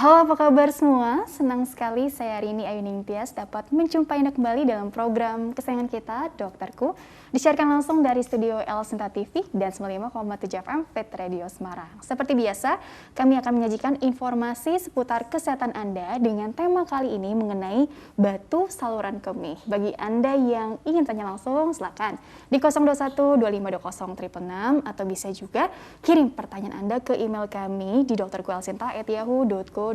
Halo, apa kabar semua? Senang sekali saya hari ini Ayu Ningtyas dapat menjumpai Anda kembali dalam program kesayangan kita, Dokterku, disiarkan langsung dari studio El Sinta TV dan 95,7 FM Fit Radio Semarang. Seperti biasa, kami akan menyajikan informasi seputar kesehatan Anda dengan tema kali ini mengenai batu saluran kemih. Bagi Anda yang ingin tanya langsung, silakan di 021 2520 666 atau bisa juga kirim pertanyaan Anda ke email kami di dokterkuelsinta@yahoo.co.id.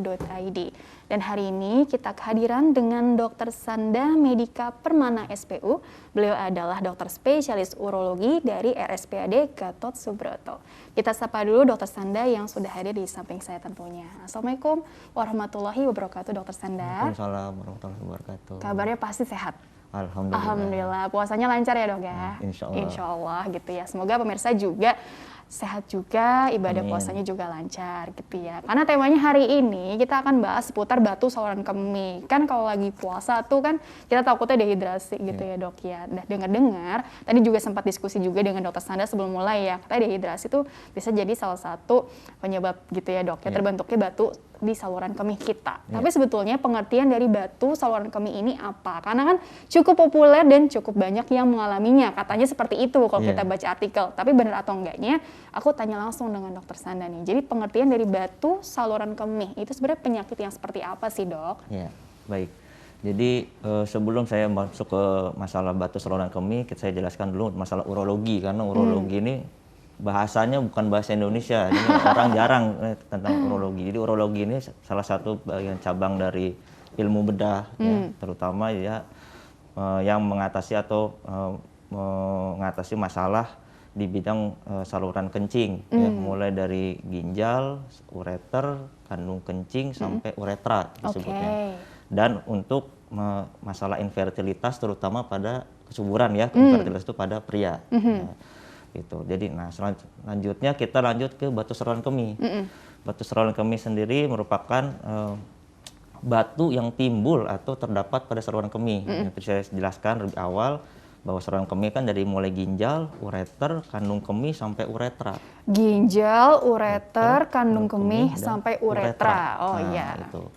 Dan hari ini kita kehadiran dengan Dr. Sanda Medika Permana SPU. Beliau adalah dokter spesialis urologi dari RSPAD Gatot Subroto. Kita sapa dulu Dr. Sanda yang sudah hadir di samping saya tentunya. Assalamualaikum warahmatullahi wabarakatuh, Dr. Sanda. Waalaikumsalam warahmatullahi wabarakatuh. Kabarnya pasti sehat? Alhamdulillah. Alhamdulillah. Puasanya lancar ya, Dok ya? Insya Allah. Insya Allah gitu ya. Semoga pemirsa juga sehat juga, ibadah Amin. puasanya juga lancar gitu ya. Karena temanya hari ini kita akan bahas seputar batu saluran kemih. Kan kalau lagi puasa tuh kan kita takutnya dehidrasi gitu ya, Dok ya. Nah, dengar-dengar tadi juga sempat diskusi juga dengan Dokter Sanda sebelum mulai ya. Katanya dehidrasi tuh bisa jadi salah satu penyebab gitu ya, Dok ya, terbentuknya batu di saluran kemih kita. Tapi sebetulnya pengertian dari batu saluran kemih ini apa? Karena kan cukup populer dan cukup banyak yang mengalaminya. Katanya seperti itu kalau kita baca artikel. Tapi benar atau enggaknya, aku tanya langsung dengan Dokter Sanda nih. Jadi pengertian dari batu saluran kemih itu sebenarnya penyakit yang seperti apa sih, Dok? Ya, baik. Jadi sebelum saya masuk ke masalah batu saluran kemih, saya jelaskan dulu masalah urologi, karena urologi ini bahasanya bukan bahasa Indonesia, jadi orang jarang tentang urologi. Jadi urologi ini salah satu bagian cabang dari ilmu bedah, ya, terutama ya yang mengatasi atau mengatasi masalah di bidang saluran kencing, ya, mulai dari ginjal, ureter, kandung kencing sampai uretra disebutnya. Dan untuk masalah infertilitas terutama pada kesuburan ya, infertilitas itu pada pria. Ya. Gitu. Jadi, nah selanjutnya kita lanjut ke batu saluran kemih. Batu saluran kemih sendiri merupakan batu yang timbul atau terdapat pada saluran kemih. Seperti saya jelaskan lebih awal bahwa saluran kemih kan dari mulai ginjal, ureter, kandung kemih sampai uretra. Ginjal, ureter, kandung kemih sampai uretra. Oh iya. Itu.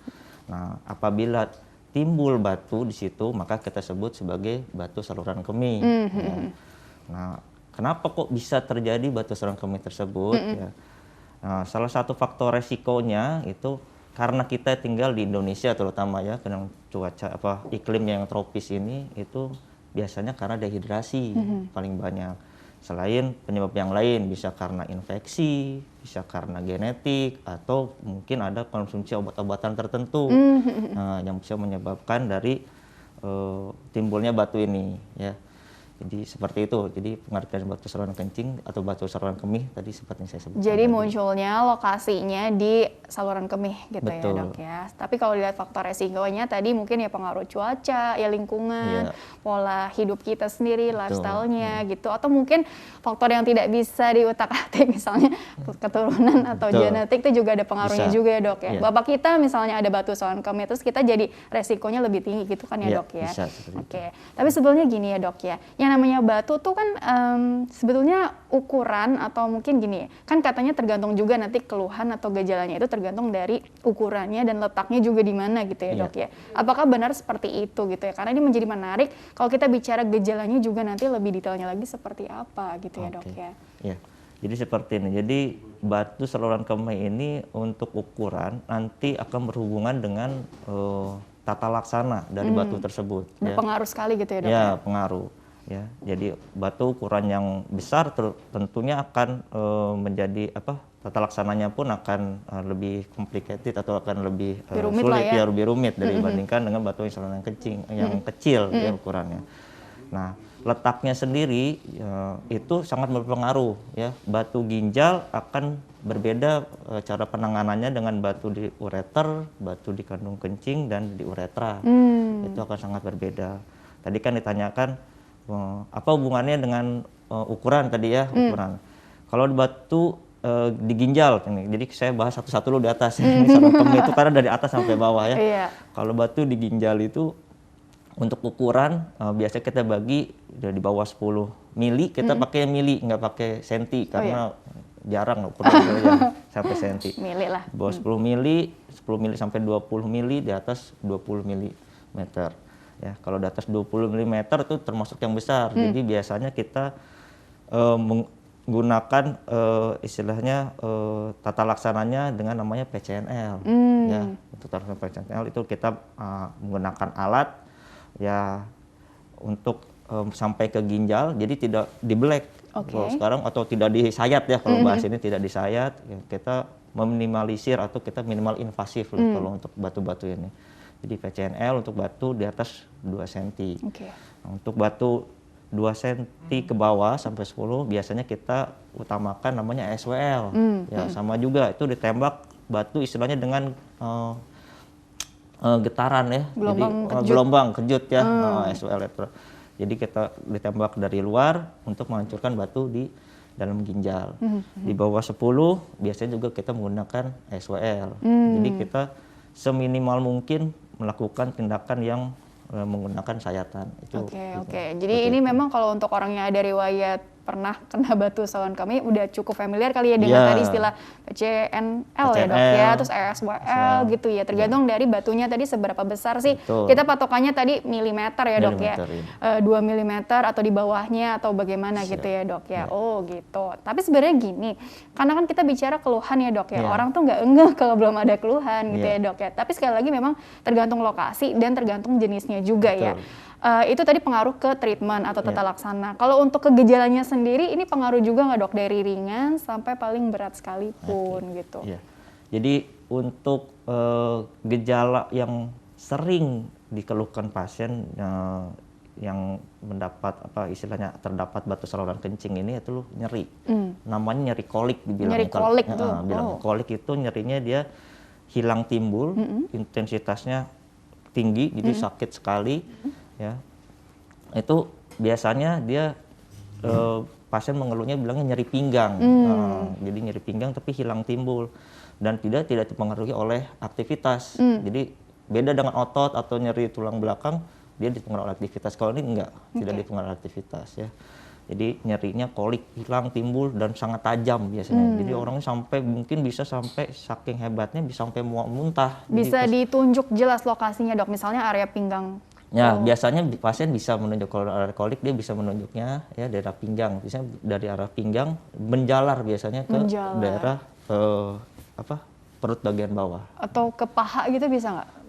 Nah, apabila timbul batu di situ, maka kita sebut sebagai batu saluran kemih. Ya. Nah, kenapa kok bisa terjadi batu saluran kemih tersebut? Ya. Nah, salah satu faktor resikonya itu karena kita tinggal di Indonesia terutama ya, dengan cuaca iklim yang tropis ini, itu biasanya karena dehidrasi paling banyak. Selain penyebab yang lain, bisa karena infeksi, bisa karena genetik, atau mungkin ada konsumsi obat-obatan tertentu yang bisa menyebabkan dari timbulnya batu ini ya. Jadi seperti itu. Jadi pengertian batu saluran kencing atau batu saluran kemih tadi seperti yang saya sebutkan. Jadi munculnya lokasinya di saluran kemih gitu. Betul. Ya, Dok ya. Tapi kalau dilihat faktor resikonya tadi mungkin ya pengaruh cuaca, ya lingkungan, pola hidup kita sendiri, lifestyle-nya gitu. Atau mungkin faktor yang tidak bisa diutak-atik misalnya keturunan atau genetik itu juga ada pengaruhnya juga ya, Dok ya. Bapak kita misalnya ada batu saluran kemih terus kita jadi resikonya lebih tinggi gitu kan ya, Dok ya. Bisa, Tapi sebetulnya gini ya, Dok ya. Yang namanya batu tuh kan sebetulnya ukuran atau mungkin gini, kan katanya tergantung juga nanti keluhan atau gejalanya itu tergantung dari ukurannya dan letaknya juga di mana gitu ya, Dok ya. Apakah benar seperti itu gitu ya? Karena ini menjadi menarik kalau kita bicara gejalanya juga nanti lebih detailnya lagi seperti apa gitu ya, Dok ya. Ya. Jadi seperti ini. Jadi batu saluran kemih ini untuk ukuran nanti akan berhubungan dengan tata laksana dari batu tersebut. Berpengaruh sekali gitu ya, Dok? Ya, pengaruh. Ya, jadi batu ukuran yang besar tentunya akan menjadi tata laksananya pun akan lebih complicated atau akan lebih sulit ya, lebih rumit dibandingkan dengan batu yang saluran kencing yang kecil ya ukurannya. Nah, letaknya sendiri itu sangat berpengaruh ya. Batu ginjal akan berbeda cara penanganannya dengan batu di ureter, batu di kandung kencing dan di uretra. Itu akan sangat berbeda. Tadi kan ditanyakan apa hubungannya dengan ukuran tadi ya, ukuran. Kalau batu di ginjal ini, jadi saya bahas satu-satu dulu di atas. Ini saluran kemih itu karena dari atas sampai bawah ya. Kalau batu di ginjal itu untuk ukuran biasanya kita bagi di bawah 10 mili, kita pakai mili, nggak pakai senti karena jarang ukuran yang sampai senti. Mili lah. Di bawah 10 mili sampai 20 mili, di atas 20 milimeter. Ya, kalau di atas 20 milimeter itu termasuk yang besar. Jadi biasanya kita menggunakan istilahnya tata laksananya dengan namanya PCNL. Ya, untuk tata laksana PCNL itu kita menggunakan alat ya untuk sampai ke ginjal, jadi tidak dibelek. Kalau sekarang atau tidak disayat ya, kalau bahas ini tidak disayat, ya kita meminimalisir atau kita minimal invasif kalau untuk batu-batu ini. Jadi PCNL untuk batu di atas 2 cm. Nah, untuk batu 2 cm ke bawah sampai 10 biasanya kita utamakan namanya SWL. Ya, sama juga itu ditembak batu istilahnya dengan getaran ya. Gelombang kejut ya, SWL itu. Jadi kita ditembak dari luar untuk menghancurkan batu di dalam ginjal. Di bawah 10 biasanya juga kita menggunakan SWL. Jadi kita seminimal mungkin melakukan tindakan yang menggunakan sayatan. Oke. Jadi ini memang kalau untuk orang yang ada riwayat pernah kena batu saluran kemih udah cukup familiar kali ya dengan tadi istilah PCNL ya dok ya, terus SWL gitu ya, tergantung dari batunya tadi seberapa besar sih. Kita patokannya tadi milimeter ya dok ya, 2 milimeter atau di bawahnya atau bagaimana gitu ya dok ya. Oh gitu. Tapi sebenarnya gini, karena kan kita bicara keluhan ya dok ya, orang tuh nggak ngeh kalau belum ada keluhan gitu ya dok ya. Tapi sekali lagi memang tergantung lokasi dan tergantung jenisnya juga ya. Itu tadi pengaruh ke treatment atau tata laksana. Kalau untuk ke gejalanya sendiri, ini pengaruh juga nggak dok dari ringan sampai paling berat sekalipun gitu? Jadi untuk gejala yang sering dikeluhkan pasien yang mendapat istilahnya terdapat batu saluran kencing ini itu nyeri. Namanya nyeri kolik dibilang. Nyeri kolik tuh. Kolik itu nyerinya dia hilang timbul, intensitasnya tinggi, jadi sakit sekali. Ya, itu biasanya dia pasien mengeluhnya bilangnya nyeri pinggang. Jadi nyeri pinggang tapi hilang timbul dan tidak dipengaruhi oleh aktivitas. Jadi beda dengan otot atau nyeri tulang belakang, dia dipengaruhi oleh aktivitas. Kalau ini enggak, tidak dipengaruhi aktivitas ya. Jadi nyerinya kolik, hilang timbul dan sangat tajam biasanya. Jadi orangnya mungkin bisa sampai saking hebatnya bisa sampai muntah. Bisa ditunjuk jelas lokasinya dok, misalnya area pinggang. Ya, biasanya pasien bisa menunjuk kalau ada kolik, dia bisa menunjuknya ya daerah pinggang. Biasanya dari arah pinggang menjalar biasanya ke daerah perut bagian bawah. Atau ke paha gitu bisa nggak?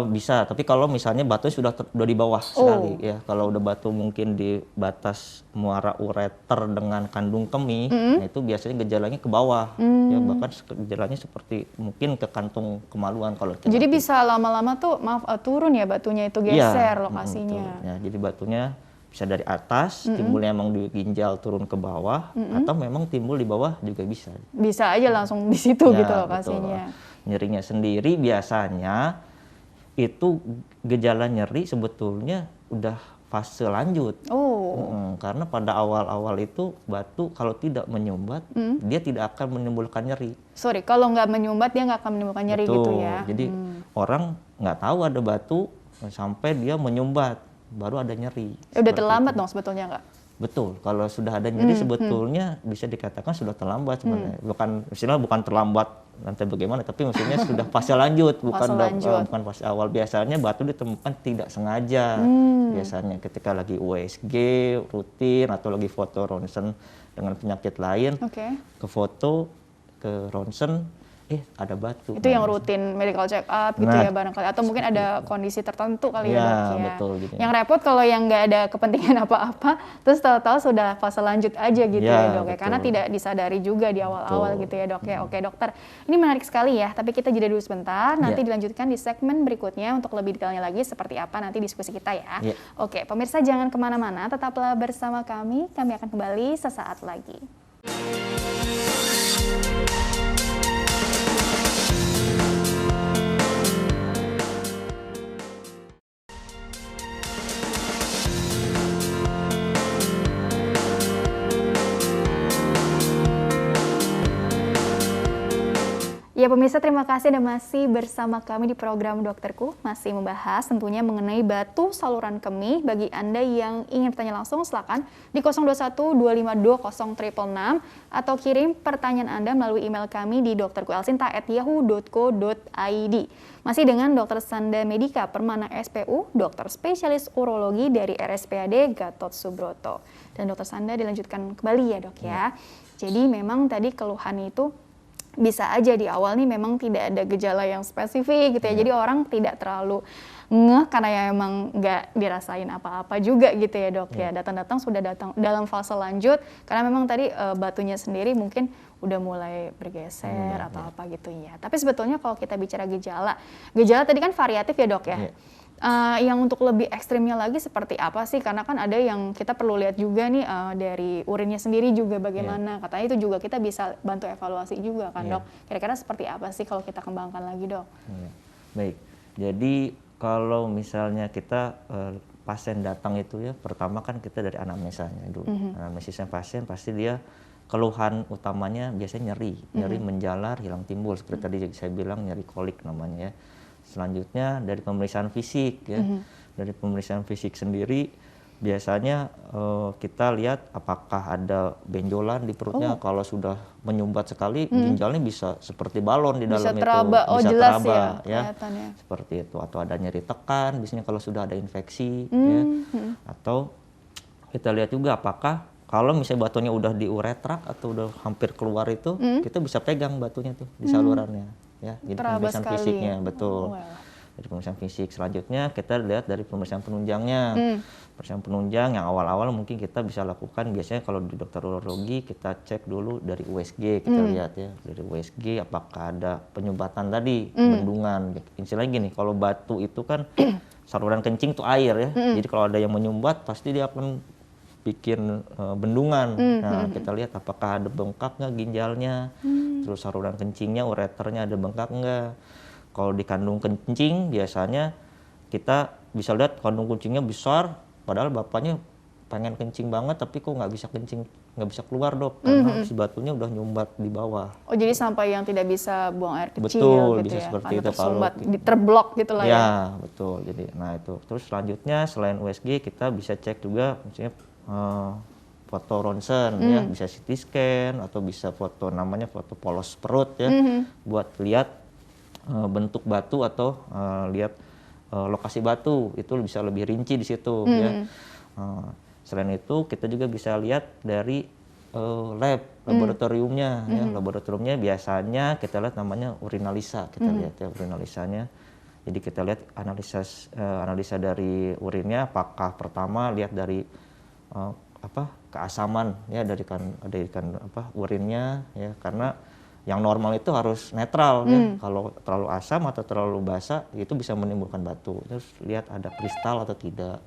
Bisa, tapi kalau misalnya batu sudah di bawah sekali ya. Kalau udah batu mungkin di batas muara ureter dengan kandung kemih, nah itu biasanya gejalanya ke bawah. Ya, bahkan gejalanya seperti mungkin ke kantung kemaluan kalau kita. Jadi bisa lama-lama tuh turun ya batunya itu geser lokasinya. Ya, jadi batunya bisa dari atas, timbulnya emang di ginjal turun ke bawah, atau memang timbul di bawah juga bisa. Bisa aja langsung di situ gitu lokasinya. Betul. Nyerinya sendiri biasanya itu gejala nyeri sebetulnya udah fase lanjut. Karena pada awal-awal itu batu kalau tidak menyumbat, dia tidak akan menimbulkan nyeri. Kalau nggak menyumbat dia nggak akan menimbulkan nyeri gitu ya. Jadi orang nggak tahu ada batu sampai dia menyumbat, baru ada nyeri. Udah terlambat dong sebetulnya nggak? Betul, kalau sudah ada nyeri sebetulnya bisa dikatakan sudah terlambat sebenarnya. Bukan terlambat nanti bagaimana, tapi maksudnya sudah fase lanjut, bukan fase awal. Biasanya batu ditemukan tidak sengaja. Biasanya ketika lagi USG rutin atau lagi foto ronsen dengan penyakit lain, ke foto, ke ronsen, ada batu. Itu yang rutin medical check up gitu ya barangkali, atau mungkin ada kondisi tertentu kali ya dok ya. Betul, gitu. Yang repot kalau yang nggak ada kepentingan apa-apa, terus tahu-tahu sudah fase lanjut aja gitu ya dok ya, karena tidak disadari juga di awal-awal gitu ya dok ya. Oke dokter, ini menarik sekali ya, tapi kita jeda dulu sebentar, nanti dilanjutkan di segmen berikutnya untuk lebih detailnya lagi seperti apa nanti diskusi kita ya. Oke, pemirsa jangan kemana-mana, tetaplah bersama kami akan kembali sesaat lagi. Ya pemirsa, terima kasih Anda masih bersama kami di program Dokterku, masih membahas tentunya mengenai batu saluran kemih. Bagi Anda yang ingin bertanya langsung, silakan di 021-252-0666 atau kirim pertanyaan Anda melalui email kami di dokterkuelsinta@yahoo.co.id. Masih dengan Dr. Sanda Medika Permana SPU, dokter spesialis urologi dari RSPAD Gatot Subroto. Dan Dr. Sanda dilanjutkan kembali ya dok ya. Jadi memang tadi keluhan itu bisa aja di awal nih memang tidak ada gejala yang spesifik gitu ya. Jadi orang tidak terlalu ngeh karena ya emang nggak dirasain apa-apa juga gitu ya dok ya. Datang-datang sudah datang dalam fase lanjut karena memang tadi batunya sendiri mungkin udah mulai bergeser atau apa gitu ya. Tapi sebetulnya kalau kita bicara gejala tadi kan variatif ya dok ya. Yang untuk lebih ekstrimnya lagi seperti apa sih? Karena kan ada yang kita perlu lihat juga nih dari urinnya sendiri juga bagaimana. Katanya itu juga kita bisa bantu evaluasi juga kan dok. Kira-kira seperti apa sih kalau kita kembangkan lagi dok? Baik, jadi kalau misalnya kita pasien datang itu ya, pertama kan kita dari anamnesanya dulu. Anamnesisnya pasien pasti dia keluhan utamanya biasanya nyeri menjalar, hilang timbul seperti tadi saya bilang nyeri kolik namanya ya. Selanjutnya dari pemeriksaan fisik ya. Dari pemeriksaan fisik sendiri biasanya kita lihat apakah ada benjolan di perutnya. Kalau sudah menyumbat sekali ginjalnya bisa seperti balon di dalam bisa teraba. itu. Bisa Jelas teraba ya. Seperti itu, atau ada nyeri tekan biasanya kalau sudah ada infeksi ya. Atau kita lihat juga apakah kalau misalnya batunya udah diuretrak atau udah hampir keluar itu, kita bisa pegang batunya tuh di salurannya. Ya, jadi pemeriksaan fisiknya betul. Dari pemeriksaan fisik selanjutnya kita lihat dari pemeriksaan penunjangnya. Pemeriksaan penunjang yang awal-awal mungkin kita bisa lakukan biasanya kalau di dokter urologi kita cek dulu dari USG, kita lihat ya dari USG apakah ada penyumbatan tadi, bendungan. Istilahnya gini, kalau batu itu kan saluran kencing itu air ya. Jadi kalau ada yang menyumbat pasti dia akan bikin bendungan. Nah, kita lihat apakah ada bengkak nggak ginjalnya, terus saluran kencingnya, ureternya ada bengkak nggak. Kalau di kandung kencing biasanya kita bisa lihat kandung kencingnya besar, padahal bapaknya pengen kencing banget tapi kok nggak bisa kencing, nggak bisa keluar dok, karena si batunya udah nyumbat di bawah. Oh jadi sampai yang tidak bisa buang air kecil. Betul, gitu bisa ya, seperti itu kalau terblok gitu lah ya. Ya betul. Jadi nah itu terus selanjutnya selain USG kita bisa cek juga misalnya foto ronsen ya, bisa CT scan atau bisa foto namanya foto polos perut ya, buat lihat bentuk batu atau lihat lokasi batu itu bisa lebih rinci di situ ya. Selain itu kita juga bisa lihat dari laboratoriumnya ya. Laboratoriumnya biasanya kita lihat namanya urinalisa, kita lihat ya urinalisanya. Jadi kita lihat analisa dari urinnya, apakah pertama lihat dari keasaman ya dari urinnya ya, karena yang normal itu harus netral ya. Kalau terlalu asam atau terlalu basah itu bisa menimbulkan batu. Terus lihat ada kristal atau tidak.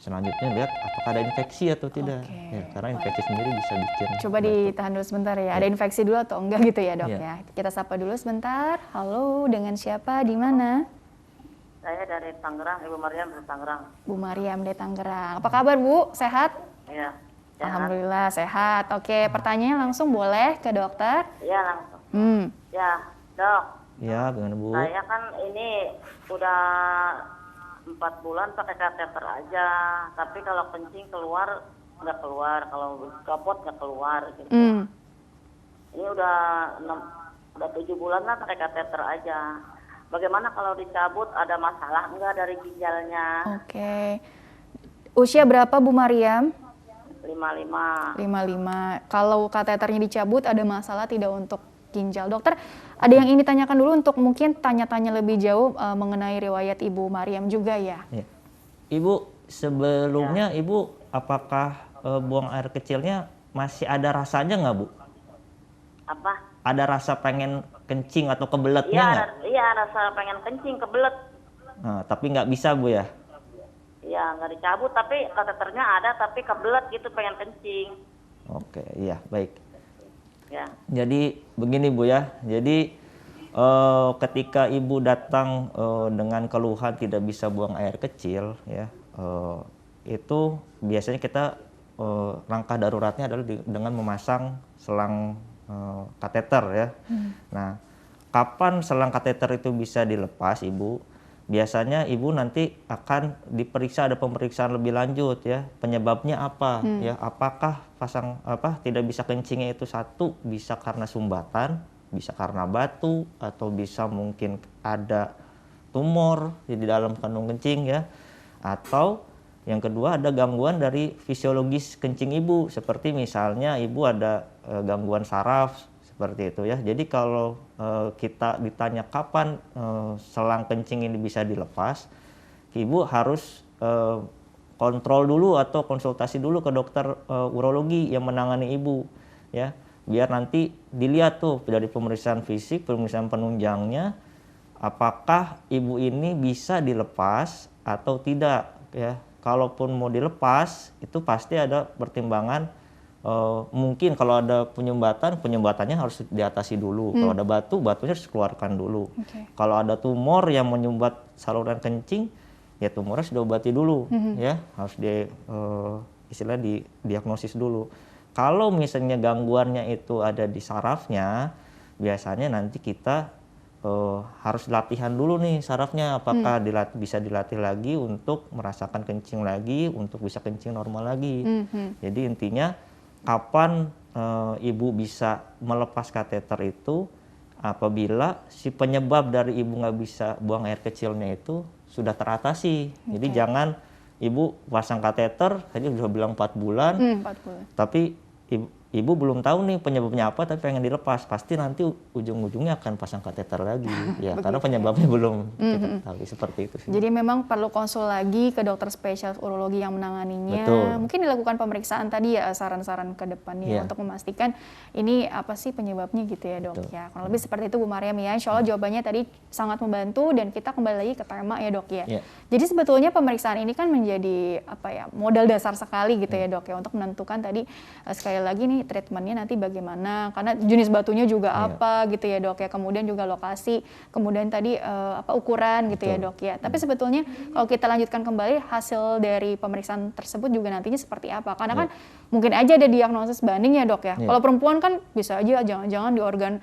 Selanjutnya lihat apakah ada infeksi atau tidak. Ya, karena infeksi sendiri bisa bikin Coba ditahan dulu sebentar ya. Ada infeksi dulu atau enggak gitu ya dok ya. Kita sapa dulu sebentar. Halo, dengan siapa, di mana? Saya dari Tangerang, Ibu Mariam dari Tangerang. Bu Mariam dari Tangerang. Apa kabar Bu? Sehat? Iya. Alhamdulillah sehat. Oke, pertanyaannya langsung boleh ke dokter? Iya langsung. Ya dok. Ya, gimana Bu? Saya kan ini udah 4 bulan pakai kateter aja, tapi kalau kencing keluar nggak keluar, kalau kapot nggak keluar gitu. Ini udah 7 bulan lah pakai kateter aja. Bagaimana kalau dicabut, ada masalah nggak dari ginjalnya? Oke. Usia berapa Bu Mariam? 55. 55. Kalau kateternya dicabut ada masalah tidak untuk ginjal? Dokter, ada yang ingin ditanyakan dulu untuk mungkin tanya-tanya lebih jauh mengenai riwayat Ibu Mariam juga ya? Ibu, sebelumnya Ibu apakah buang air kecilnya masih ada rasanya nggak Bu? Apa? Ada rasa pengen kencing atau kebeletnya nggak? Iya, rasa pengen kencing, kebelet. Nah, tapi nggak bisa Bu ya? Iya, nggak dicabut, tapi kateternya ada, tapi kebelet gitu, pengen kencing. Oke, iya, baik. Ya. Jadi begini Bu ya, jadi ketika Ibu datang dengan keluhan tidak bisa buang air kecil ya, itu biasanya kita langkah daruratnya adalah dengan memasang selang kateter ya. Nah, kapan selang kateter itu bisa dilepas Ibu? Biasanya Ibu nanti akan diperiksa, ada pemeriksaan lebih lanjut ya. Penyebabnya apa ya? Apakah tidak bisa kencingnya itu satu bisa karena sumbatan, bisa karena batu, atau bisa mungkin ada tumor di dalam kandung kencing ya. Atau yang kedua ada gangguan dari fisiologis kencing Ibu, seperti misalnya Ibu ada gangguan saraf seperti itu ya. Jadi kalau kita ditanya kapan selang kencing ini bisa dilepas, Ibu harus kontrol dulu atau konsultasi dulu ke dokter urologi yang menangani Ibu ya. Biar nanti dilihat tuh dari pemeriksaan fisik, pemeriksaan penunjangnya, apakah Ibu ini bisa dilepas atau tidak ya. Kalaupun mau dilepas itu pasti ada pertimbangan. Mungkin kalau ada penyumbatannya harus diatasi dulu. Kalau ada batunya harus dikeluarkan dulu. Kalau ada tumor yang menyumbat saluran kencing, ya tumornya sudah obati dulu, ya harus istilahnya didiagnosis dulu. Kalau misalnya gangguannya itu ada di sarafnya, biasanya nanti kita harus latihan dulu nih sarafnya, apakah bisa dilatih lagi untuk merasakan kencing lagi, untuk bisa kencing normal lagi. Jadi intinya kapan Ibu bisa melepas kateter itu apabila si penyebab dari Ibu nggak bisa buang air kecilnya itu sudah teratasi. Jadi jangan Ibu pasang kateter, tadi udah bilang 4 bulan, 4 bulan. tapi Ibu belum tahu nih penyebabnya apa, tapi pengen dilepas, pasti nanti ujung-ujungnya akan pasang kateter lagi, ya karena penyebabnya belum kita tahu, seperti itu sih. Jadi memang perlu konsul lagi ke dokter spesialis urologi yang menanganinya. Betul. Mungkin dilakukan pemeriksaan tadi ya, saran-saran ke depannya untuk memastikan ini apa sih penyebabnya gitu ya dok. Betul. Ya. Kurang lebih seperti itu Bu Mariam ya. Insya Allah jawabannya tadi sangat membantu dan kita kembali lagi ke tema ya dok ya. Jadi sebetulnya pemeriksaan ini kan menjadi modal dasar sekali gitu ya dok ya untuk menentukan tadi sekali lagi nih treatmentnya nanti bagaimana, karena jenis batunya juga apa gitu ya dok ya, kemudian juga lokasi, kemudian tadi ukuran gitu ya dok ya. Tapi sebetulnya kalau kita lanjutkan kembali hasil dari pemeriksaan tersebut juga nantinya seperti apa, karena kan mungkin aja ada diagnosis banding ya dok ya. Kalau perempuan kan bisa aja jangan-jangan di organ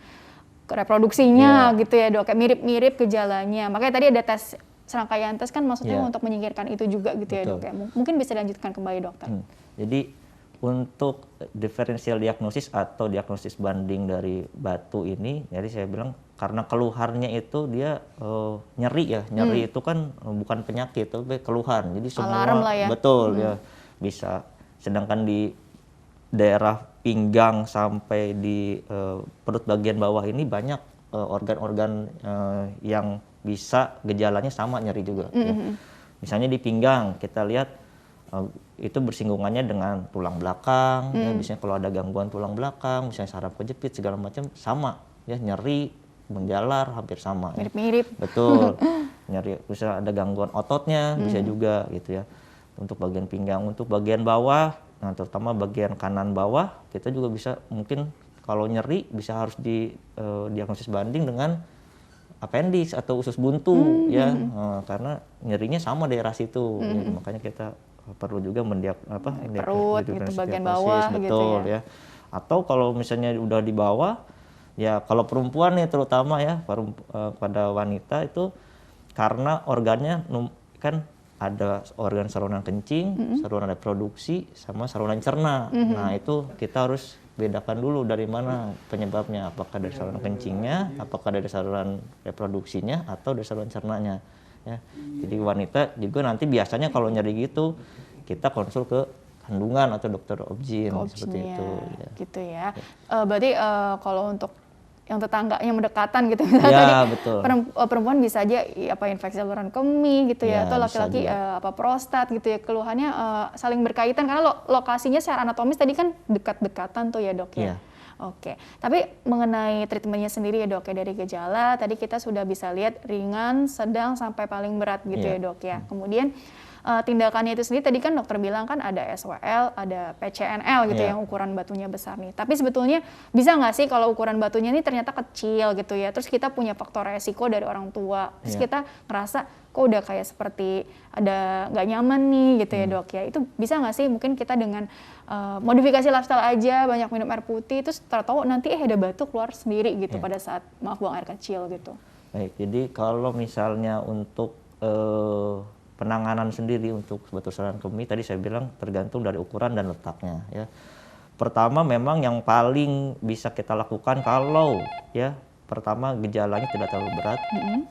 reproduksinya gitu ya dok, mirip-mirip gejalanya. Makanya tadi ada tes serangkaian tes kan maksudnya untuk menyingkirkan itu juga gitu ya dok ya. Mungkin bisa dilanjutkan kembali dokter. Jadi untuk diferensial diagnosis atau diagnosis banding dari batu ini, jadi saya bilang karena keluhannya itu dia nyeri ya, nyeri itu kan bukan penyakit, tapi keluhan. Jadi semua alarm lah ya. Betul ya bisa. Sedangkan di daerah pinggang sampai di perut bagian bawah ini banyak organ-organ yang bisa gejalanya sama nyeri juga. Ya. Misalnya di pinggang kita lihat itu bersinggungannya dengan tulang belakang, ya, biasanya kalau ada gangguan tulang belakang, misalnya saraf kejepit segala macam sama, ya nyeri, menjalar hampir sama. Mirip-mirip. Ya. Betul, nyeri, bisa ada gangguan ototnya, bisa juga gitu ya. Untuk bagian pinggang, untuk bagian bawah, nah terutama bagian kanan bawah, kita juga bisa mungkin kalau nyeri bisa harus diagnosis banding dengan appendix atau usus buntu, ya, karena nyerinya sama daerah situ, ya, makanya kita perlu juga perut gitu bagian bawah betul gitu ya. Atau kalau misalnya udah di bawah ya, kalau perempuan nih terutama ya pada wanita itu karena organnya kan ada organ saluran kencing, saluran reproduksi sama saluran cerna. Nah itu kita harus bedakan dulu dari mana penyebabnya, apakah dari saluran kencingnya, apakah dari saluran reproduksinya atau dari saluran cernanya. Ya, jadi wanita juga nanti biasanya kalau nyeri gitu kita konsul ke kandungan atau dokter obgyn seperti itu. Ya. Gitu ya. Berarti kalau untuk yang tetangga yang mendekatan gitu, misalnya tadi betul. Perempuan bisa aja infeksi saluran kemih gitu ya, atau laki-laki prostat gitu ya, keluhannya saling berkaitan karena lokasinya secara anatomis tadi kan dekat-dekatan tuh ya dok ya. Oke, tapi mengenai treatmentnya sendiri ya dok ya, dari gejala tadi kita sudah bisa lihat ringan, sedang sampai paling berat gitu ya dok ya. Kemudian tindakannya itu sendiri tadi kan dokter bilang kan ada SWL, ada PCNL gitu Iya. yang ukuran batunya besar nih. Tapi sebetulnya bisa nggak sih kalau ukuran batunya ini ternyata kecil gitu ya, terus kita punya faktor resiko dari orang tua, terus Iya. kita ngerasa kok udah kayak seperti ada nggak nyaman nih gitu ya dok ya, itu bisa nggak sih mungkin kita dengan modifikasi lifestyle aja, banyak minum air putih, terus tahu nanti ada batu keluar sendiri gitu Iya. pada saat maaf buang air kecil gitu. Baik, jadi kalau misalnya untuk penanganan sendiri untuk batu saluran kemih tadi saya bilang tergantung dari ukuran dan letaknya ya. Pertama memang yang paling bisa kita lakukan kalau ya pertama gejalanya tidak terlalu berat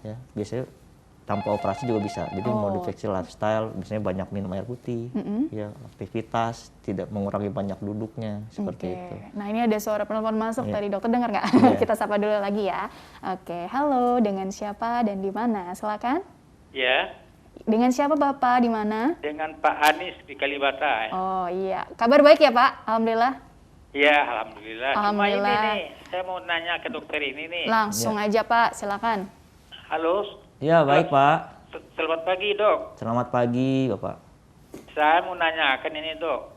ya, biasanya tanpa operasi juga bisa. Jadi modifikasi lifestyle, biasanya banyak minum air putih, ya aktivitas, tidak mengurangi banyak duduknya seperti itu. Nah ini ada suara penelpon masuk tadi, dokter dengar nggak? Iya. Kita sapa dulu lagi ya. Oke, halo, dengan siapa dan di mana? Silakan. Ya, Dengan siapa Bapak, di mana? dengan Pak Anies di Kalibata. Oh iya, kabar baik ya Pak? Alhamdulillah. Ya, alhamdulillah. Cuma ini Alhamdulillah. nih, saya mau nanya ke dokter ini nih. Langsung aja Pak, silakan. Halo, Ya baik Pak, selamat pagi dok. selamat pagi Bapak. Saya mau nanyakan ini dok.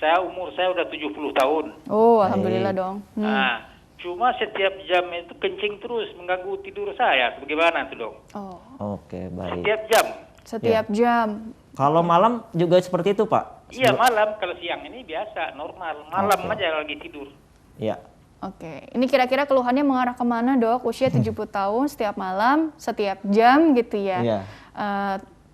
Umur saya udah 70 tahun. Oh, alhamdulillah dong. Nah, cuma setiap jam itu kencing terus mengganggu tidur saya. Bagaimana tuh dok? Oh, Oke baik. Setiap jam. setiap jam. Kalau malam juga seperti itu Pak? Iya malam, kalau siang ini biasa, normal. Malam aja lagi tidur. Ya. Oke, ini kira-kira keluhannya mengarah kemana dok? Usia 70 tahun, setiap malam, setiap jam gitu ya. Iya.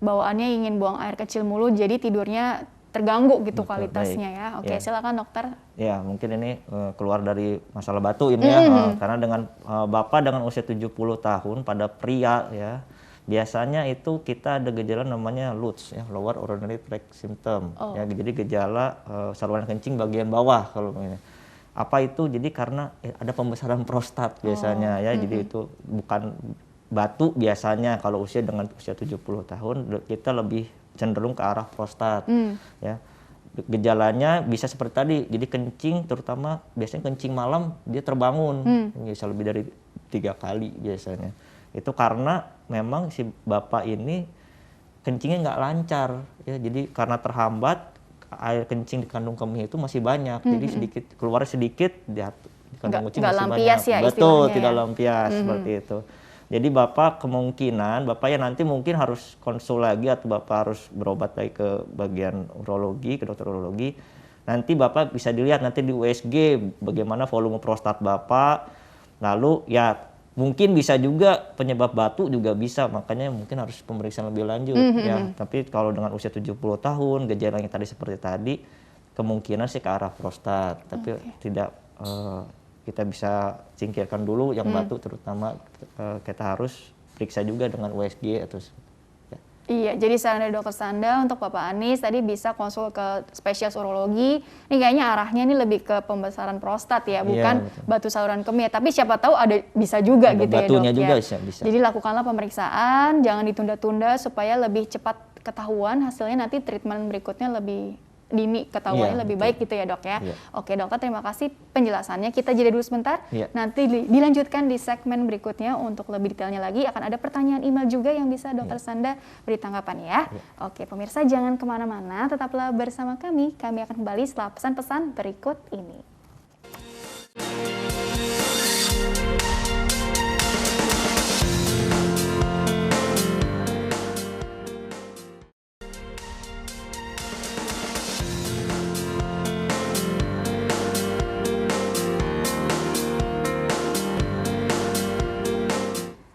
Bawaannya ingin buang air kecil mulu, jadi tidurnya terganggu gitu Betul, kualitasnya baik. ya. Oke, Iya. silakan dokter. Ya, mungkin ini keluar dari masalah batu ini ya, karena dengan Bapak dengan usia 70 tahun pada pria ya, biasanya itu kita ada gejala namanya LUTS ya, lower urinary tract symptom. Ya, jadi gejala saluran kencing bagian bawah kalau ini. Apa itu? Jadi karena ada pembesaran prostat biasanya ya. Jadi itu bukan batu biasanya kalau usia dengan usia 70 tahun kita lebih cenderung ke arah prostat ya. Gejalanya bisa seperti tadi, jadi kencing terutama biasanya kencing malam dia terbangun bisa lebih dari 3 kali biasanya. Itu karena memang si bapak ini kencingnya nggak lancar ya, jadi karena terhambat air kencing di kandung kemih itu masih banyak, jadi sedikit keluar sedikit di kandung kencing nggak masih lampias banyak. ya Betul, istilahnya tidak ya. lampias seperti itu. Jadi bapak kemungkinan bapak ya nanti mungkin harus konsul lagi atau bapak harus berobat lagi ke bagian urologi, ke dokter urologi. Nanti bapak bisa dilihat nanti di USG bagaimana volume prostat bapak. Lalu ya mungkin bisa juga penyebab batu juga bisa, makanya mungkin harus pemeriksaan lebih lanjut ya. Tapi kalau dengan usia 70 tahun gejalanya tadi seperti tadi kemungkinan sih ke arah prostat, tapi tidak kita bisa singkirkan dulu yang batu, terutama kita harus periksa juga dengan USG atau ya. Iya, jadi saran dari dokter Sanda untuk Bapak Anies tadi bisa konsul ke spesialis urologi. Ini kayaknya arahnya ini lebih ke pembesaran prostat ya, bukan betul. batu saluran kemih. Tapi siapa tahu ada bisa juga Ada gitu ya dok batunya ya. juga bisa. Jadi lakukanlah pemeriksaan, jangan ditunda-tunda supaya lebih cepat ketahuan hasilnya, nanti treatment berikutnya lebih dini ketahuannya Iya, lebih betul. baik gitu ya dok ya. Iya. Oke dokter, terima kasih penjelasannya. Kita jeda dulu sebentar. Iya. Nanti dilanjutkan di segmen berikutnya untuk lebih detailnya lagi. Akan ada pertanyaan email juga yang bisa dokter Sanda beri tanggapan ya. Oke pemirsa, jangan kemana-mana, tetaplah bersama kami. Kami akan kembali setelah pesan-pesan berikut ini.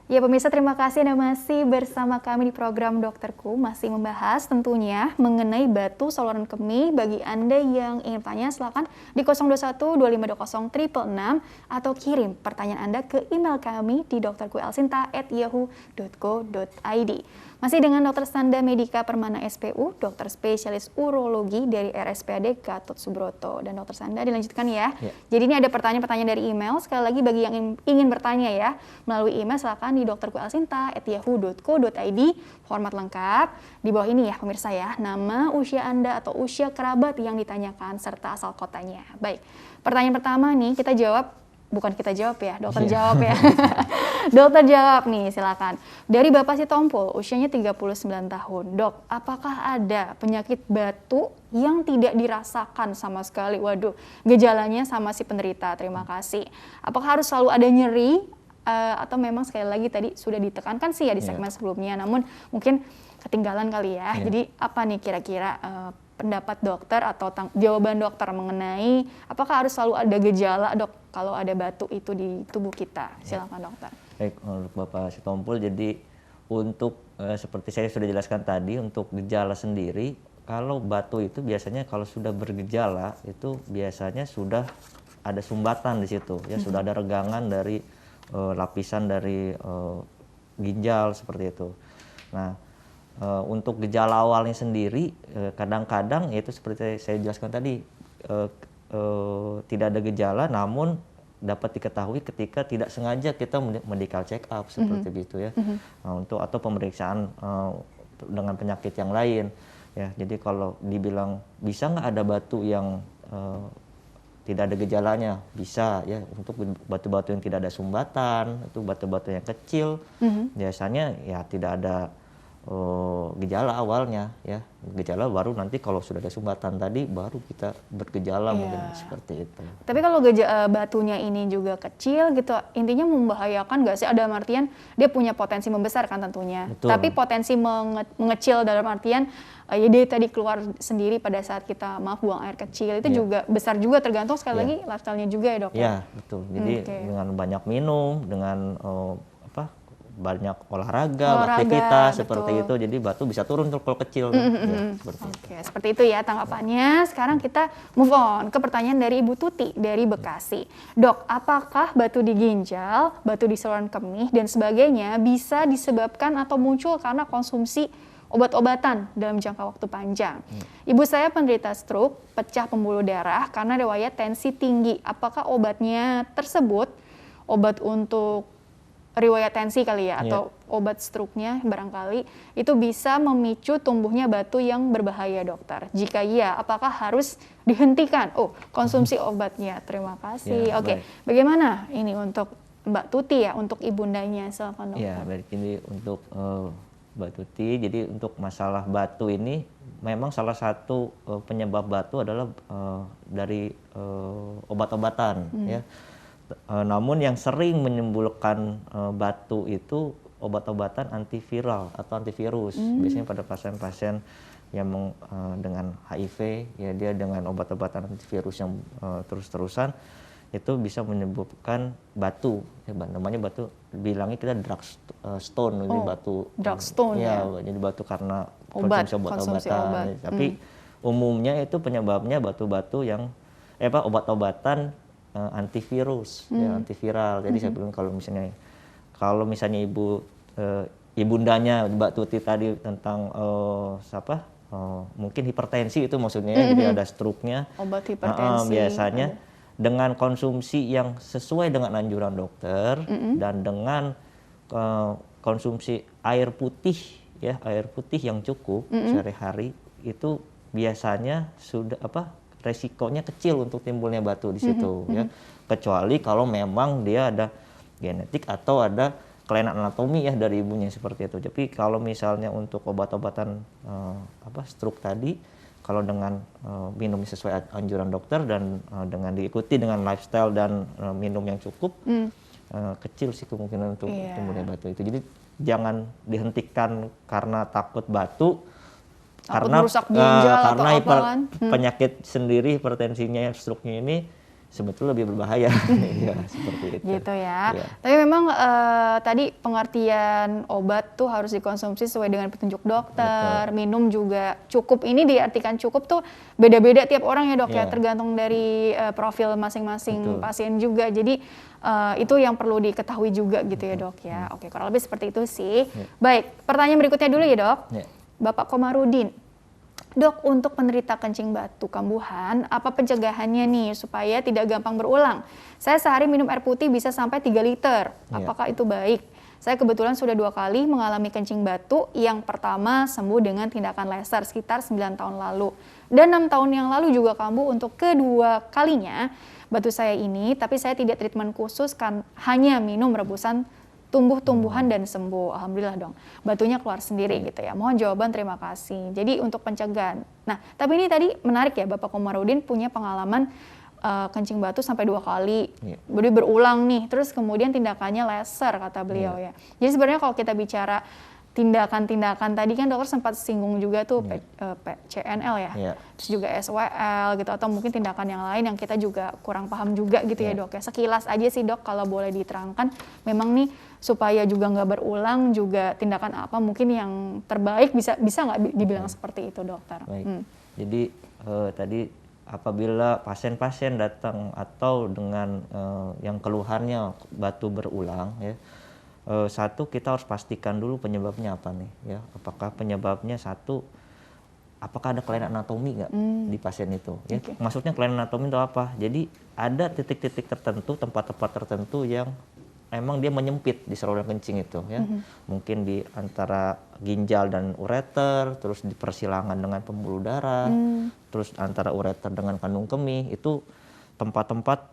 Ya pemirsa, terima kasih Anda masih bersama kami di program Dokterku, masih membahas tentunya mengenai batu saluran kemih. Bagi Anda yang ingin tanya silakan di 021 2520 666 atau kirim pertanyaan Anda ke email kami di dokterkuelsinta@yahoo.co.id. Masih dengan Dr. Sanda Medika Permana SPU, dokter spesialis urologi dari RSPAD Gatot Subroto. Dan Dr. Sanda dilanjutkan ya. Jadi ini ada pertanyaan-pertanyaan dari email. Sekali lagi bagi yang ingin bertanya ya, melalui email silakan di dokterkuelsinta@yahoo.co.id. Format lengkap di bawah ini ya pemirsa ya, nama, usia Anda atau usia kerabat yang ditanyakan serta asal kotanya. Baik, pertanyaan pertama nih kita jawab bukan kita jawab ya, dokter jawab ya. Dokter jawab nih, silakan. Dari Bapak Sitompul, usianya 39 tahun. Dok, apakah ada penyakit batu yang tidak dirasakan sama sekali? Waduh, gejalanya sama si penderita. Terima kasih. Apakah harus selalu ada nyeri? Atau memang sekali lagi tadi sudah ditekankan sih ya di segmen sebelumnya, namun mungkin ketinggalan kali ya. Jadi apa nih kira-kira pendapat dokter atau jawaban dokter mengenai apakah harus selalu ada gejala dok kalau ada batu itu di tubuh kita? Silakan dokter. Baik, untuk Bapak Sitompul, jadi untuk seperti saya sudah jelaskan tadi, untuk gejala sendiri, kalau batu itu biasanya kalau sudah bergejala itu biasanya sudah ada sumbatan di situ, ya sudah ada regangan dari lapisan dari ginjal seperti itu. Nah, untuk gejala awalnya sendiri, kadang-kadang itu seperti saya jelaskan tadi, tidak ada gejala, namun dapat diketahui ketika tidak sengaja kita medical check up seperti itu ya, untuk atau pemeriksaan dengan penyakit yang lain. Ya, jadi kalau dibilang bisa nggak ada batu yang tidak ada gejalanya, bisa ya. Untuk batu-batu yang tidak ada sumbatan, itu batu-batu yang kecil, biasanya ya tidak ada gejala awalnya ya. Gejala baru nanti kalau sudah ada sumbatan tadi baru kita bergejala mungkin seperti itu. Tapi kalau batunya ini juga kecil gitu, intinya membahayakan nggak sih? Ada artian dia punya potensi membesar kan tentunya. Betul. Tapi potensi mengecil dalam artian ya dia tadi keluar sendiri pada saat kita buang air kecil itu juga besar juga, tergantung sekali lagi lifestyle-nya juga ya dok. Iya betul. Jadi dengan banyak minum, dengan banyak olahraga, aktivitas seperti itu, jadi batu bisa turun kalau kecil. Seperti itu ya tanggapannya. Sekarang kita move on ke pertanyaan dari Ibu Tuti dari Bekasi. Dok, apakah batu di ginjal, batu di saluran kemih dan sebagainya bisa disebabkan atau muncul karena konsumsi obat-obatan dalam jangka waktu panjang? Ibu saya penderita stroke, pecah pembuluh darah karena riwayat tensi tinggi. Apakah obatnya tersebut obat untuk riwayat tensi kali ya, atau obat stroke-nya barangkali itu bisa memicu tumbuhnya batu yang berbahaya dokter? Jika iya, apakah harus dihentikan konsumsi obatnya? Terima kasih. Oke, bagaimana ini untuk Mbak Tuti ya, untuk ibundanya? Silakan dokter. Ya, baik, ini untuk Mbak Tuti. Jadi untuk masalah batu ini memang salah satu penyebab batu adalah dari obat-obatan ya. Namun yang sering menimbulkan batu itu obat-obatan antiviral atau antivirus. Biasanya pada pasien-pasien yang dengan HIV, ya dia dengan obat-obatan antivirus yang terus-terusan itu bisa menyebabkan batu. Ya, namanya batu, bilangnya kita drug stone, jadi batu. Drug stone ya. Jadi batu karena konsumsi obat-obatan. Tapi umumnya itu penyebabnya batu-batu yang obat-obatan antivirus, ya, antiviral. Jadi saya bilang kalau misalnya ibundanya Mbak Tuti tadi tentang mungkin hipertensi itu maksudnya, jadi ada stroke-nya. Obat hipertensi. Biasanya dengan konsumsi yang sesuai dengan anjuran dokter dan dengan konsumsi air putih ya, air putih yang cukup sehari-hari, itu biasanya sudah resikonya kecil untuk timbulnya batu di situ ya, kecuali kalau memang dia ada genetik atau ada kelainan anatomi ya dari ibunya seperti itu. Tapi kalau misalnya untuk obat-obatan stroke tadi, kalau dengan minum sesuai anjuran dokter dan dengan diikuti dengan lifestyle dan minum yang cukup, kecil sih kemungkinan untuk timbulnya batu itu. Jadi jangan dihentikan karena takut batu. Karena penyakit sendiri, hipertensinya, stroke-nya ini sebetulnya lebih berbahaya. Ya, seperti itu. Gitu ya. Tapi memang tadi pengertian obat tuh harus dikonsumsi sesuai dengan petunjuk dokter. Minum juga cukup. Ini diartikan cukup tuh beda-beda tiap orang ya dok ya, tergantung dari profil masing-masing pasien juga. Jadi itu yang perlu diketahui juga gitu ya dok ya. Oke, kurang lebih seperti itu sih. Baik, pertanyaan berikutnya dulu ya dok. Bapak Komarudin, dok, untuk penderita kencing batu kambuhan, apa pencegahannya nih supaya tidak gampang berulang? Saya sehari minum air putih bisa sampai 3 liter, apakah itu baik? Saya kebetulan sudah 2 kali mengalami kencing batu. Yang pertama sembuh dengan tindakan laser sekitar 9 tahun lalu. Dan 6 tahun yang lalu juga kambuh untuk kedua kalinya batu saya ini, tapi saya tidak treatment khusus, kan hanya minum rebusan tumbuh-tumbuhan dan sembuh. Alhamdulillah dong. Batunya keluar sendiri gitu ya. Mohon jawaban, terima kasih. Jadi untuk pencegahan. Nah, tapi ini tadi menarik ya, Bapak Komarudin punya pengalaman kencing batu sampai 2 kali. Jadi berulang nih. Terus kemudian tindakannya laser kata beliau ya. Jadi sebenarnya kalau kita bicara tindakan-tindakan tadi kan dokter sempat singgung juga tuh CNL ya, terus juga SWL gitu, atau mungkin tindakan yang lain yang kita juga kurang paham juga gitu ya dok ya. Sekilas aja sih dok kalau boleh diterangkan, memang nih supaya juga nggak berulang juga tindakan apa mungkin yang terbaik bisa nggak dibilang seperti itu dokter? Baik. Jadi tadi apabila pasien-pasien datang atau dengan yang keluhannya batu berulang ya. Satu, kita harus pastikan dulu penyebabnya apa nih ya, apakah penyebabnya satu, apakah ada kelainan anatomi nggak di pasien itu ya. Maksudnya kelainan anatomi itu apa? Jadi ada titik-titik tertentu, tempat-tempat tertentu yang emang dia menyempit di saluran kencing itu ya. Mungkin di antara ginjal dan ureter, terus di persilangan dengan pembuluh darah, terus antara ureter dengan kandung kemih, itu tempat-tempat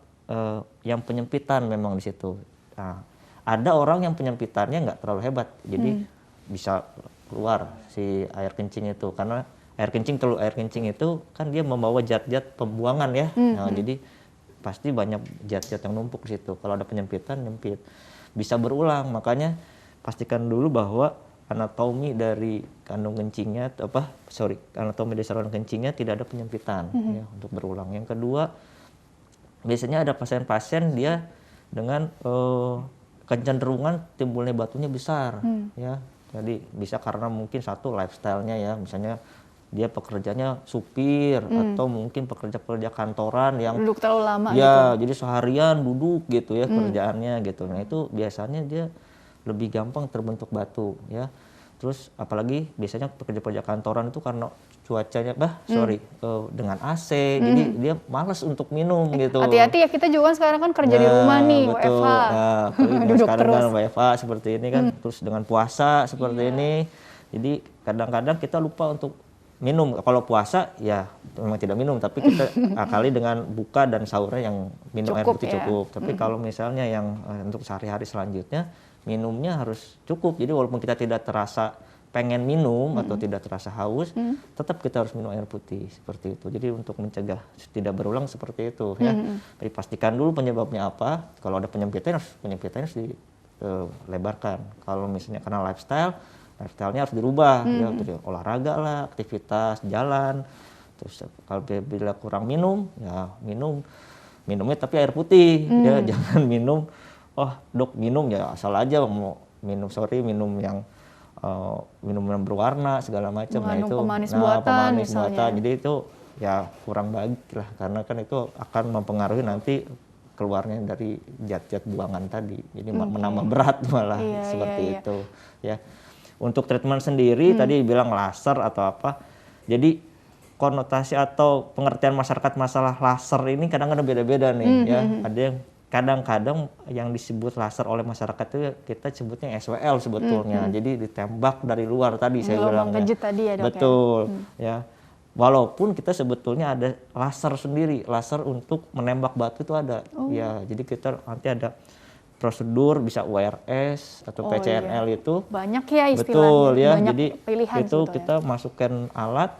yang penyempitan memang di situ. Nah, ada orang yang penyempitannya nggak terlalu hebat, jadi bisa keluar si air kencing itu, karena air kencing itu kan dia membawa zat-zat pembuangan ya. Nah, jadi pasti banyak zat-zat yang numpuk di situ. Kalau ada penyempitan, nyempit, bisa berulang. Makanya pastikan dulu bahwa anatomi dari kandung kencingnya anatomi dari saluran kencingnya tidak ada penyempitan ya, untuk berulang. Yang kedua, biasanya ada pasien-pasien dia dengan kecenderungan timbulnya batunya besar ya. Jadi bisa karena mungkin satu lifestyle-nya ya, misalnya dia pekerjanya supir atau mungkin pekerja-pekerja kantoran yang duduk terlalu lama ya gitu. Jadi seharian duduk gitu ya kerjaannya gitu. Nah itu biasanya dia lebih gampang terbentuk batu ya. Terus apalagi biasanya pekerja-pekerja kantoran itu karena cuacanya dengan AC, jadi dia malas untuk minum gitu. Hati-hati ya, kita juga sekarang kan kerja di rumah nih, betul. WFH. Duduk sekarang terus. Dengan WFH seperti ini kan, terus dengan puasa seperti ini, jadi kadang-kadang kita lupa untuk minum. Kalau puasa ya memang tidak minum, tapi kita akali dengan buka dan sahurnya yang minum air putih cukup. Tapi kalau misalnya yang untuk sehari-hari selanjutnya, minumnya harus cukup. Jadi walaupun kita tidak terasa pengen minum atau tidak terasa haus, tetap kita harus minum air putih seperti itu. Jadi untuk mencegah tidak berulang seperti itu ya. Jadi pastikan dulu penyebabnya apa. Kalau ada penyempitan harus dilebarkan. Kalau misalnya karena lifestyle-nya harus dirubah ya, jadi olahraga lah, aktivitas jalan. Terus kalau bila kurang minum ya minumnya tapi air putih ya, jangan minum dok minum ya asal aja mau minum minum yang berwarna segala macam. Nah itu pemanis buatan jadi itu ya kurang baik lah, karena kan itu akan mempengaruhi nanti keluarnya dari zat-zat buangan tadi, jadi menambah berat malah seperti itu ya. Untuk treatment sendiri tadi bilang laser atau apa, jadi konotasi atau pengertian masyarakat masalah laser ini kadang-kadang beda-beda nih ya. Ada yang kadang-kadang yang disebut laser oleh masyarakat itu kita sebutnya SWL sebetulnya. Jadi ditembak dari luar tadi saya bilang ya. Tadi ya, dok, betul ya. Walaupun kita sebetulnya ada laser sendiri, laser untuk menembak batu itu ada. Ya, jadi kita nanti ada prosedur bisa URS atau PCNL itu. Banyak ya istilahnya. Betul ya. Banyak jadi pilihan itu kita masukkan alat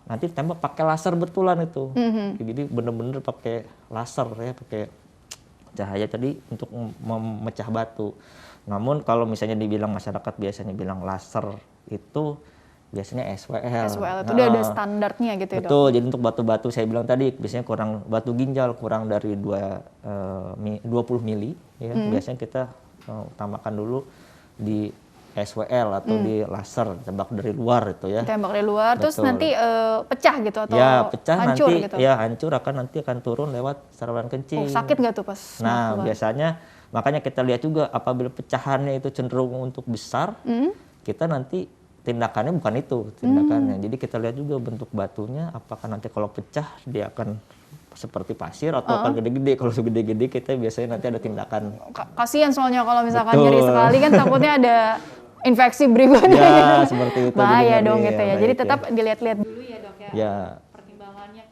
nanti tembak pakai laser betulan itu. Jadi bener-bener pakai laser ya, pakai cahaya tadi untuk memecah batu. Namun kalau misalnya dibilang masyarakat biasanya bilang laser itu biasanya SWL. SWL itu udah ada standarnya gitu ya, dok? Betul, jadi untuk batu-batu saya bilang tadi biasanya batu ginjal kurang dari 20 mili ya. Biasanya kita utamakan dulu di SWL atau di laser, tembak dari luar itu ya. Tembak dari luar. Betul. Terus nanti pecah gitu atau pecah hancur nanti gitu? Ya hancur nanti akan turun lewat saluran kencing. Sakit nggak tuh pas? Nah biasanya makanya kita lihat juga apabila pecahannya itu cenderung untuk besar, kita nanti tindakannya bukan itu tindakannya. Jadi kita lihat juga bentuk batunya, apakah nanti kalau pecah dia akan seperti pasir atau akan gede-gede. Kalau segede-gede kita biasanya nanti ada tindakan. Kasihan soalnya kalau misalkan Betul. nyeri sekali kan takutnya ada infeksi berikutnya. Ya, seperti itu. Bahaya jadinya dong nih, gitu ya. baik Jadi tetap dilihat-lihat dulu ya dok ya. Ya. Pertimbangannya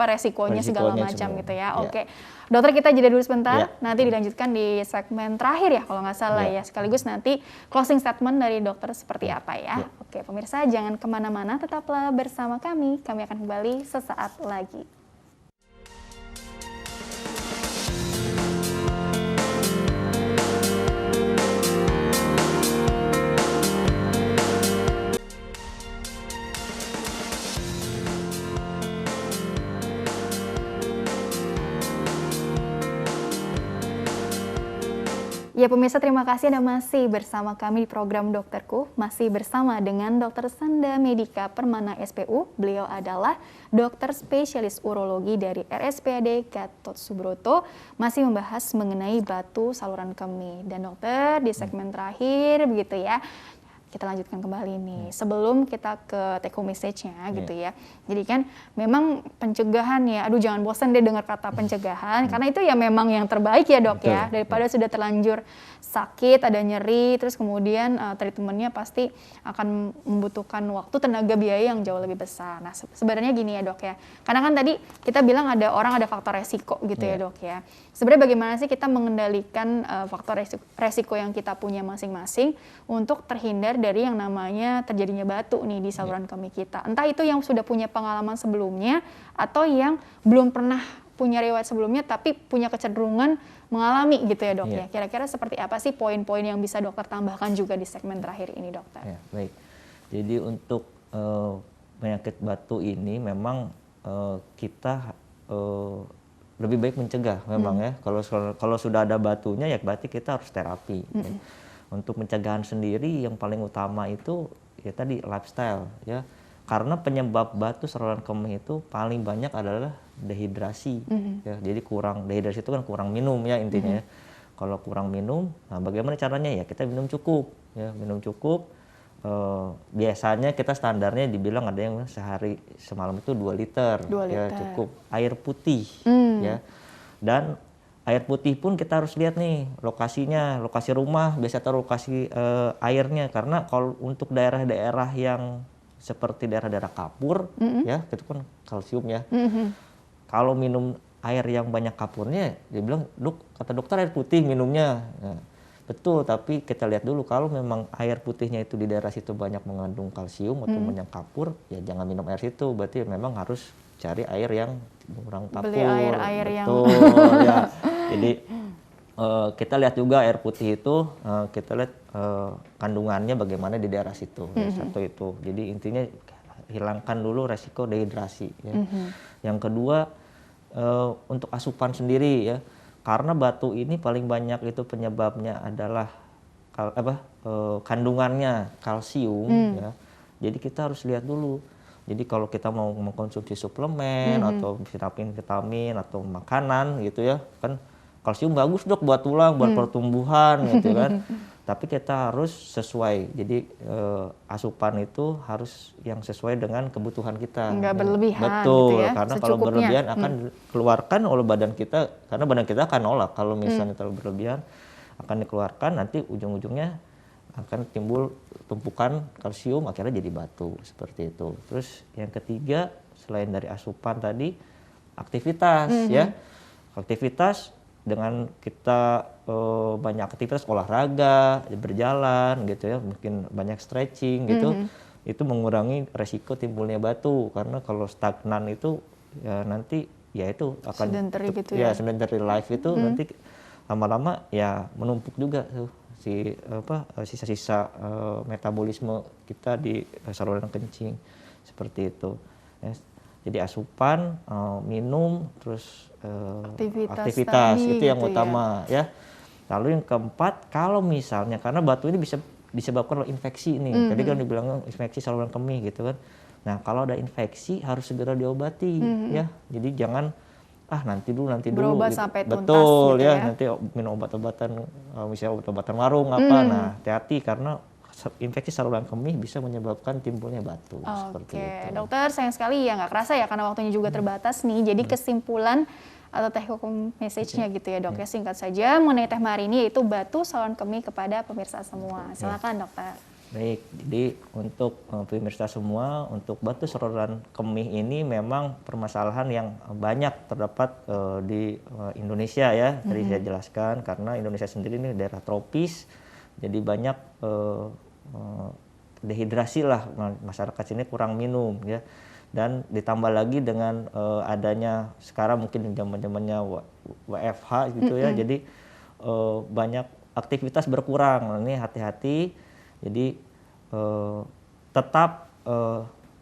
resikonya segala Resikonya macam semua. gitu ya. Ya. Oke. Dokter kita jeda dulu sebentar, Ya. nanti dilanjutkan di segmen terakhir ya kalau nggak salah ya. Ya. Sekaligus nanti closing statement dari dokter seperti apa ya. Ya. Oke pemirsa jangan kemana-mana, tetaplah bersama kami. Kami akan kembali sesaat lagi. Ya pemirsa, terima kasih Anda masih bersama kami di program Dokterku. Masih bersama dengan Dr. Sanda Medika Permana SPU. Beliau adalah dokter spesialis urologi dari RSPAD Gatot Subroto. Masih membahas mengenai batu saluran kemih. Dan dokter, di segmen terakhir begitu ya, kita lanjutkan kembali nih. Sebelum kita ke take home message-nya gitu ya. Jadi kan memang pencegahan ya, aduh jangan bosan deh dengar kata pencegahan, karena itu ya memang yang terbaik ya dok. Betul. Ya. Daripada sudah terlanjur sakit, ada nyeri, terus kemudian treatmentnya pasti akan membutuhkan waktu, tenaga, biaya yang jauh lebih besar. Nah sebenarnya gini ya dok ya, karena kan tadi kita bilang ada orang ada faktor resiko gitu ya dok ya. Sebenarnya bagaimana sih kita mengendalikan faktor resiko yang kita punya masing-masing untuk terhindar dari yang namanya terjadinya batu nih di saluran kemih kita. Entah itu yang sudah punya pengalaman sebelumnya atau yang belum pernah punya riwayat sebelumnya tapi punya kecenderungan mengalami gitu ya dok ya. Kira-kira seperti apa sih poin-poin yang bisa dokter tambahkan juga di segmen terakhir ini dokter? Ya, baik. Jadi untuk penyakit batu ini memang kita lebih baik mencegah memang ya. Kalau sudah ada batunya ya berarti kita harus terapi. Ya. Untuk pencegahan sendiri yang paling utama itu ya tadi lifestyle ya. Karena penyebab batu saluran kemih itu paling banyak adalah dehidrasi. Ya. Jadi dehidrasi itu kan kurang minum ya intinya ya. Kalau kurang minum, nah bagaimana caranya ya kita minum cukup ya, minum cukup. Biasanya kita standarnya dibilang ada yang sehari semalam itu 2 liter, 2 ya liter. cukup. Air putih ya. Dan air putih pun kita harus lihat nih lokasinya, lokasi rumah, biasa taruh lokasi airnya, karena kalau untuk daerah-daerah yang seperti daerah-daerah kapur ya, itu kan kalsium ya. Kalau minum air yang banyak kapurnya, dia bilang, kata dokter air putih minumnya. Nah, betul, tapi kita lihat dulu kalau memang air putihnya itu di daerah situ banyak mengandung kalsium atau banyak kapur, ya jangan minum air situ, berarti memang harus cari air yang kurang kapur. Beli air-air yang Ya. Jadi kita lihat juga air putih itu, kita lihat kandungannya bagaimana di daerah situ. Satu itu. Jadi intinya hilangkan dulu resiko dehidrasi. Ya. Yang kedua untuk asupan sendiri ya, karena batu ini paling banyak itu penyebabnya adalah kandungannya kalsium. Ya. Jadi kita harus lihat dulu. Jadi kalau kita mau mengkonsumsi suplemen atau vitamin atau makanan gitu ya, kan kalsium bagus dok buat tulang, buat pertumbuhan gitu kan. Tapi kita harus sesuai. Jadi asupan itu harus yang sesuai dengan kebutuhan kita. Nggak berlebihan. Betul, gitu ya, karena kalau secukupnya. berlebihan akan dikeluarkan oleh badan kita, karena badan kita akan nolak kalau misalnya terlalu berlebihan, akan dikeluarkan, nanti ujung-ujungnya akan timbul tumpukan kalsium, akhirnya jadi batu seperti itu. Terus yang ketiga, selain dari asupan tadi, aktivitas ya. Aktivitas dengan kita banyak aktivitas olahraga, berjalan gitu ya, mungkin banyak stretching gitu, itu mengurangi resiko timbulnya batu. Karena kalau stagnan itu ya nanti ya itu akan sedentary gitu ya. Sedentary life itu nanti lama-lama ya menumpuk juga tuh sisa-sisa metabolisme kita di saluran kencing seperti itu. Ya. Jadi asupan, minum, terus aktivitas tadi itu yang gitu utama ya. Lalu yang keempat, kalau misalnya karena batu ini bisa disebabkan oleh infeksi nih. Tadi kan dibilang infeksi saluran kemih gitu kan. Nah, kalau ada infeksi harus segera diobati ya. Jadi jangan nanti dulu berobat gitu. sampai tuntas Betul gitu ya, ya. nanti minum obat-obatan misalnya obat-obatan warung apa. Nah, hati-hati karena infeksi saluran kemih bisa menyebabkan timbulnya batu. Seperti Oke, itu. dokter sayang sekali ya nggak kerasa ya karena waktunya juga terbatas nih. Jadi kesimpulan atau take home message-nya gitu ya dok ya, singkat saja mengenai tema hari ini yaitu batu saluran kemih kepada pemirsa semua. Silakan dokter. Baik, jadi untuk pemirsa semua, untuk batu saluran kemih ini memang permasalahan yang banyak terdapat di Indonesia ya. Tadi saya jelaskan karena Indonesia sendiri ini daerah tropis, jadi banyak dehidrasi lah, masyarakat sini kurang minum ya. Dan ditambah lagi dengan adanya sekarang mungkin zamannya WFH gitu ya, jadi banyak aktivitas berkurang. Nah, ini hati-hati, jadi tetap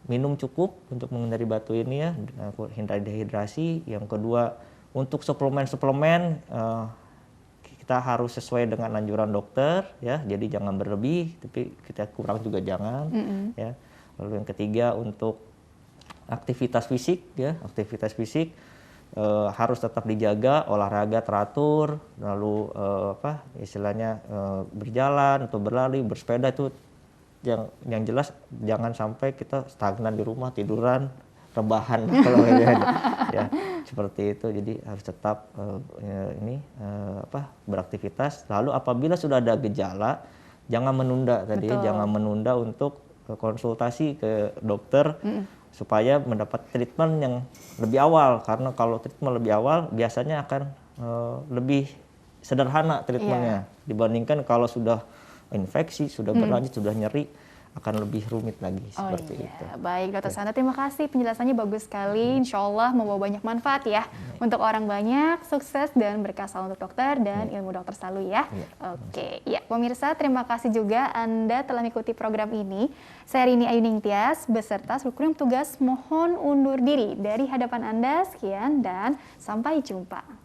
minum cukup untuk menghindari batu ini ya, hindari dehidrasi. Yang kedua, untuk suplemen kita harus sesuai dengan anjuran dokter ya, jadi jangan berlebih, tapi kita kurang juga jangan ya. Lalu yang ketiga, untuk aktivitas fisik ya, aktivitas fisik harus tetap dijaga, olahraga teratur, lalu istilahnya berjalan atau berlari, bersepeda itu yang jelas jangan sampai kita stagnan di rumah, tiduran, rebahan kalau ya seperti itu. Jadi harus tetap beraktivitas. Lalu apabila sudah ada gejala, jangan menunda tadi, jangan menunda untuk konsultasi ke dokter supaya mendapat treatment yang lebih awal, karena kalau treatment lebih awal biasanya akan lebih sederhana treatmentnya dibandingkan kalau sudah infeksi, sudah berlanjut, sudah nyeri, akan lebih rumit lagi seperti itu. Baik dokter Santa, terima kasih penjelasannya bagus sekali. Insya Allah membawa banyak manfaat ya untuk orang banyak, sukses dan berkah selalu untuk dokter dan ilmu dokter selalu ya. Oke, ya pemirsa, terima kasih juga Anda telah mengikuti program ini. Saya Rini Ayuning Tias beserta seluruh kru tugas mohon undur diri dari hadapan Anda. Sekian dan sampai jumpa.